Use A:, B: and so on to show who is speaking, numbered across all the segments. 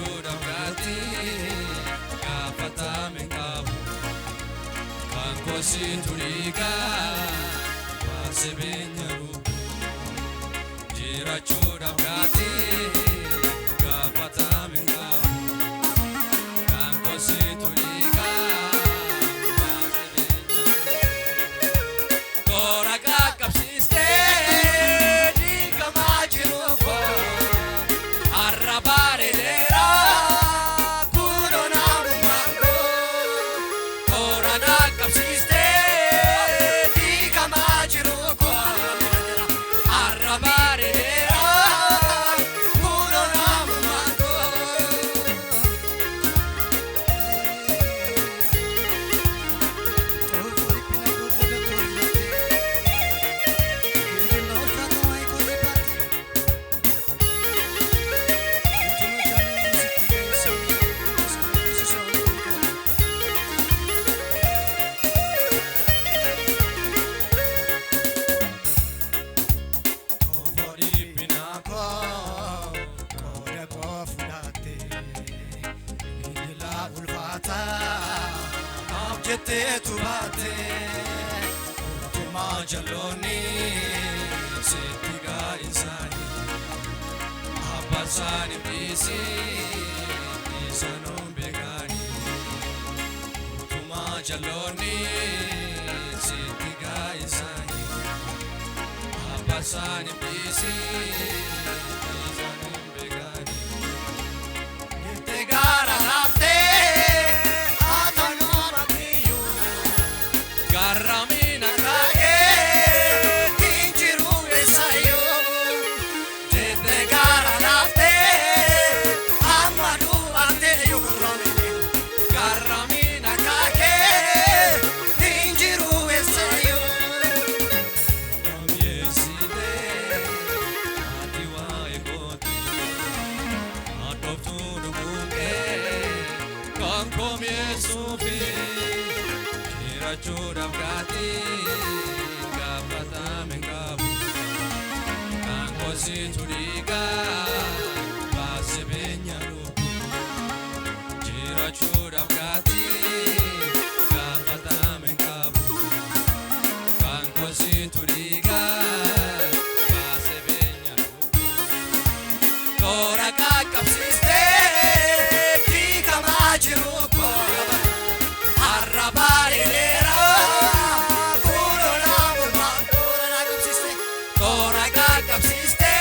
A: Jirachuudhaaf gaatii gaafatame qabu kan kositu dhiigaa baasee beenya lubbuu jirachuudhaaf gaatii gaafatame qabu kan kositu dhiigaa baasee beenya lubbuu toora qaqqabsiistee dhiigamaa jiru koo arrabare dera kurona mango korana kapsiste diga majiru ko arrabare dera kurona mango Jete tu bate Utuma jaloni Setiga insani Abasani bisi Isanum begani Utuma jaloni Setiga insani Abasani bisi Isanum begani Integara nafte Ramina kage tinjiru esayo jete gara nafte amadu ante yuramine Ramina kage tinjiru esayo yeside adiwa egoti adoptu dumunge kankom yesufi Jirachuudhaaf gaatii gaafatame qabu kan kositu dhiigaa baasee beenya lubbuu jirachuudhaaf gaatii gaafatame qabu kan kositu dhiigaa baasee beenya lubbuu toora qaqqabsiistee diigamaa jiru koo arrabare dera kurona mango toora qaqqabsiiste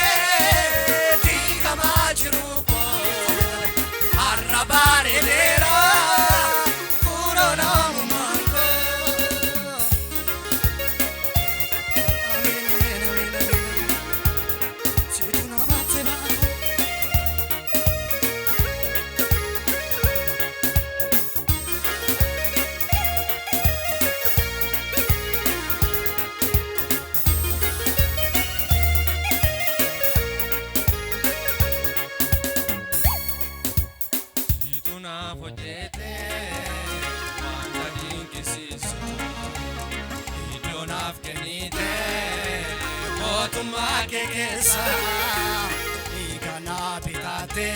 A: diigamaa jiru koo arrabare dera kurona mango Situna batseba Fojete wanta dinkisiisu iddoon kenite mootummaa kee keessa dhiiga naa bitate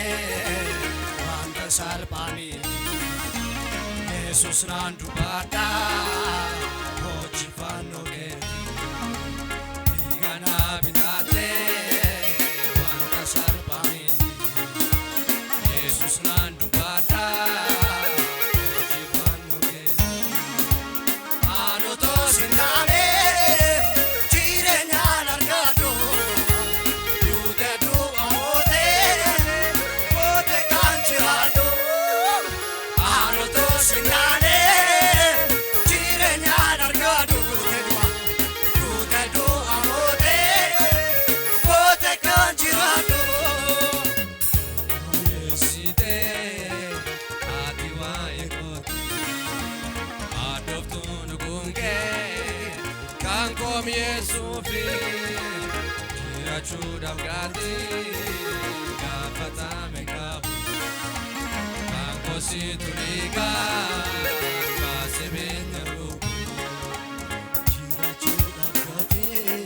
A: wanta salphaamiti Yesus naan dubbadha hojii fannoo keeti dhiiga naa bitate wanta salphaamiti Yesus naan dubbadha Kankom Yesufi jirachuudhaaf gaatii gaafatame qabu kan kositu dhiigaa baasee beenya lubbuu jirachuudhaaf gaatii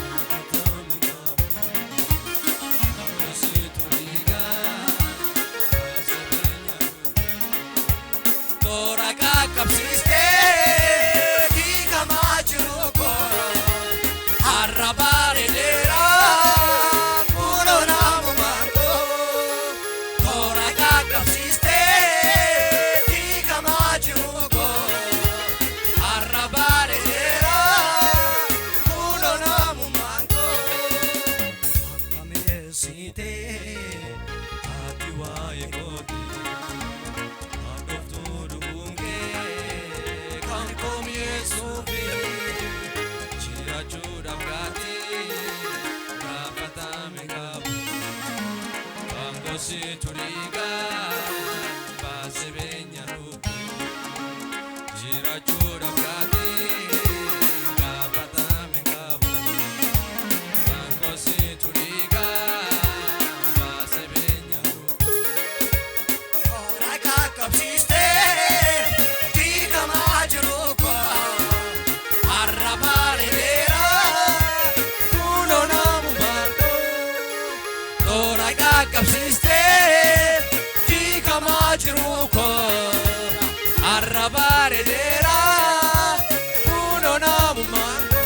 A: gaafatame qabu kan kositu dhiigaa turiga basebenya ruku jira chura brate gapata mengabu bangosi turiga basebenya ruku ora kakapsiste tika majruko arrabare vera kuno namu bardo ora kakapsiste tika majruko arrabare vera kuno namu bardo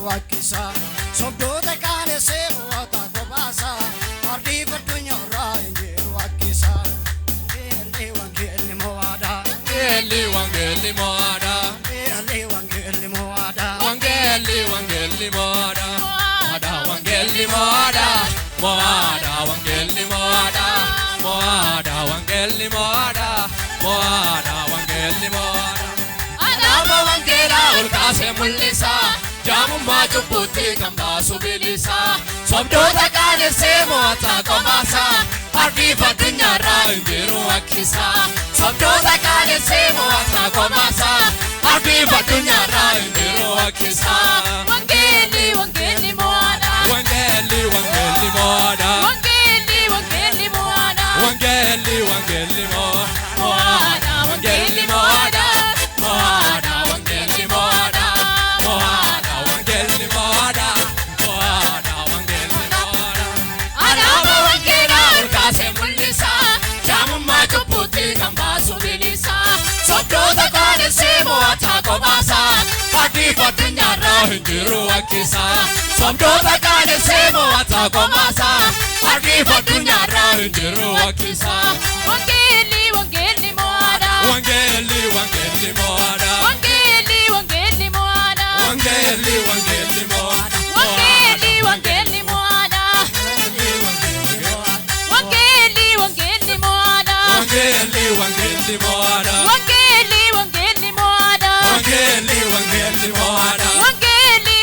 A: Wakisa sobdoota kaanese moota kobaasa ardii faddunya raayinje wakisa eli wangeli moada eli wangeli moada eli wangeli moada wangeli moada ada wangeli moada moada wangeli moada moada wangeli moada moada wangeli moada ana wangela ulkase mulisa Jamumma jubbuutti kan baasu bilisa sobdoota qaanesee mo'ata qobaasa ardii faddunyaarraa hin jiru wakkisa sobdoota qaanesee mo'ata qobaasa ardii faddunyaarraa hin jiru wakkisa wangeelli wangeelli mo'aadha wangeelli wangeelli mo'aadha wangeelli wangeelli mo'aadha wangeelli wangeelli mo'aadha wangeelli mo'aadha mo'aadha wangeelli mo'aadha sobdoota qaanesee mo'ata qobaasa ardii faddunyaarraa hin jiru wakkisa sobdoota qaanesee mo'ata qobaasa ardii faddunyaarraa hin jiru wakkisa wangeelli wangeelli mo'aadha wangeelli wangeelli mo'aadha wangeelli wangeelli mo'aadha wangeelli wangeelli mo'aadha wangeelli wangeelli mo'aadha wangeelli wangeelli mo'aadha wangeelli wangeelli mo'aadha Wangeli wangeli moada wangeli wangeli moada wangeli wangeli moada wangeli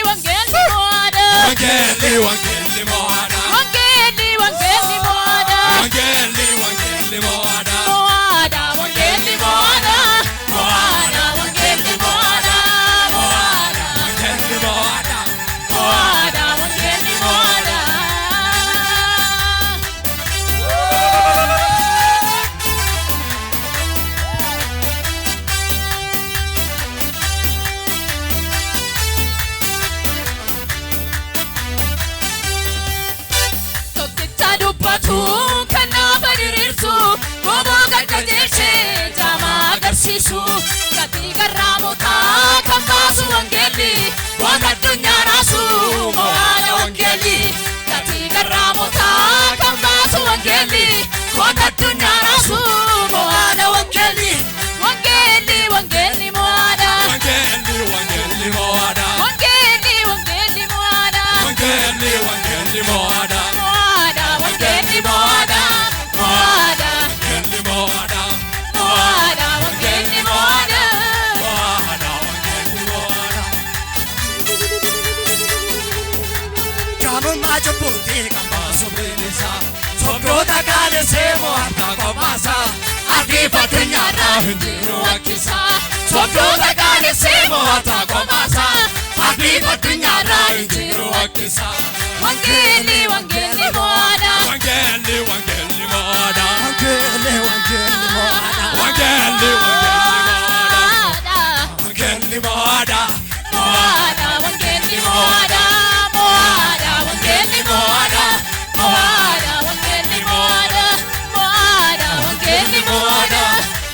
A: wangeli moada wangeli wangeli moada wangeli wangeli moada
B: jabbuutii kan baasu bilisa sobdoota qaalessee mo'ataa qomaasa ariifatu nyaarraa hin jiru wakkisa sobdoota qaalessee mo'ataa qomaasa ariifatu nyaarraa hin jiru wakkisa
A: Wangeli wangeli moada
B: wangeli wangeli moada
A: wangeli wangeli moada
B: wangeli wangeli moada
A: moada wangeli moada moada wangeli moada moada wangeli moada moada wangeli moada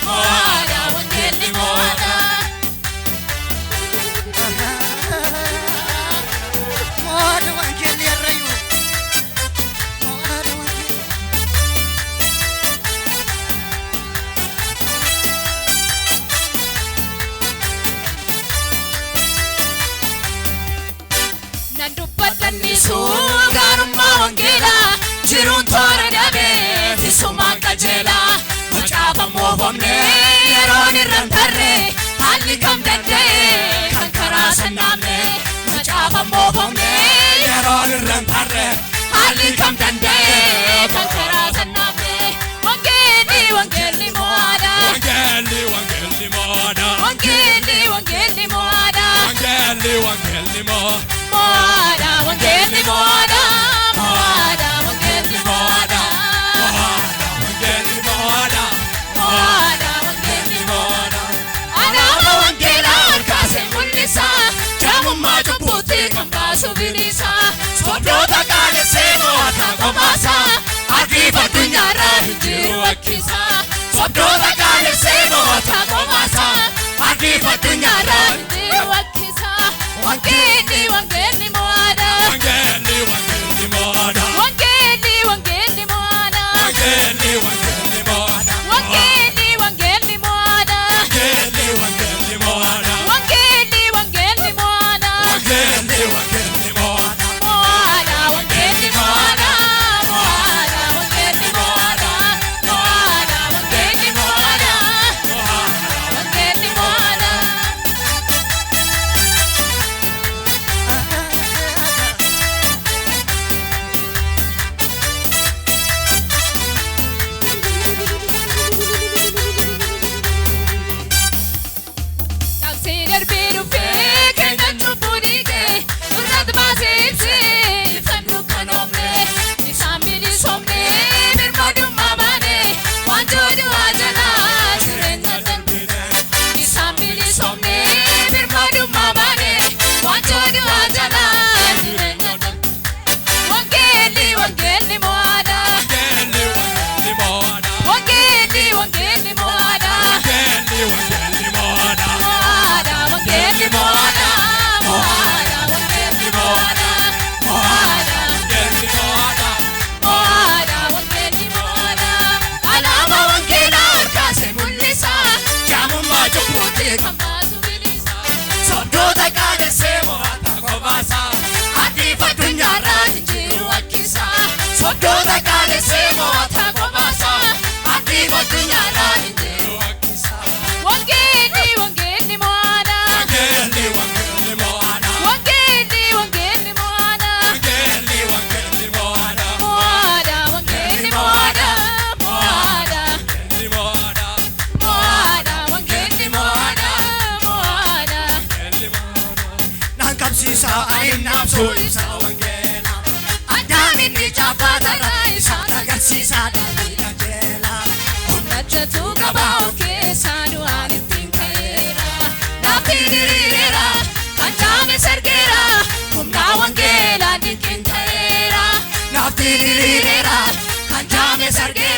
A: moada wangeli moada
B: moada wangeli arrayu moada wangeli
A: Nandubbadhannisu gaarummaa wangeelaa jiruun toora dhabee tisummaan qajeelaa macaafa moofamnee yeroon irraan tarree haalli kam danda'ee kan karaa sannaamne macaafa moofamnee
B: yeroon irraan tarree
A: haalli kam danda'ee kan karaa sannaamne wangeelli wangeelli mo'aadha
B: wangeli wangeli moada
A: wangeelli wangeelli mo'aadha
B: wangeli wangeli moada
A: mo'aadha wangeelli mo'aadha mo'aadha wangeelli mo'aadha
B: wangeli moada
A: mo'aadha wangeelli mo'aadha alaaba wangeelaa ol kaasee mul'isa jaamummaa cubbuutii kan baasu bilisa sobdoota qaalessee mo'ataa qomaasa ariifatu nyaarraa hin jiru wakkisa sobdoota qaalessee mo'ataa qomaasa ariifatu nyaarraa hin jiru wakkisa wangeelli wangeelli mo'aadha
B: wangeli wangeli moada
A: wangeelli wangeelli mo'aadha
B: wangeli wangeli moada
A: wangeelli wangeelli mo'aadha
B: wangeli wangeli moada
A: wangeelli wangeelli mo'aadha
B: wangeli wangeli moada
A: mo'aadha wangeelli mo'aadha mo'aadha wangeelli mo'aadha mo'aadha wangeelli mo'aadha wangeelli mo'aadha Taksii darbee dhufee keenyan cubbuu dhiigee irratti baasee ibsee ifaan dukkanoomne isaan bilisoomne birmadummaa baane waan jooduu jalaa jireenya darbine isaan bilisoomne birmadummaa baane waan jooduu jalaa jireenya darbine wangeelli wangeelli mo'aadha
B: wangeli wangeli moada
A: wangeelli wangeelli mo'aadha
B: wangeli wangeli moada
A: mo'aadha wangeelli mo'aadha mo'aadha wangeelli mo'aadha mo'aadha
B: wangeli moada
A: mo'aadha wangeelli mo'aadha alaaba wangeelaa ol kaasee mul'isa
B: jaamummaa cubbuutii
A: kan baasu bilisa
B: sobdoota qaalessee mo'ataa qomaasa
A: ariifatu nyaarraa hin jiru wakkisa sobdoota qaalessee mo'ataa qomaasa ariifatu nyaarraa hin jiru
B: wakkisa
A: wangeelli wangeelli mo'aadha
B: wangeli wangeli moada
A: wangeelli wangeelli mo'aadha
B: wangeli wangeli moada
A: mo'aadha wangeelli mo'aadha mo'aadha
B: wangeli moada
A: mo'aadha wangeelli mo'aadha mo'aadha
B: wangeli moada naan qabsiisa ani naamsuu ibsa wangeela
A: Addaamini caaffatarraa
B: isaan agarsiisa daandii qajeelaa
A: Humnachatu qaba of keessaa du'aan ittiin ka'eera Naafni diriireera kan jaame sargeera humnaa wangeelaa dinqiin ta'eera
B: naafti diriireera kan jaame sargeera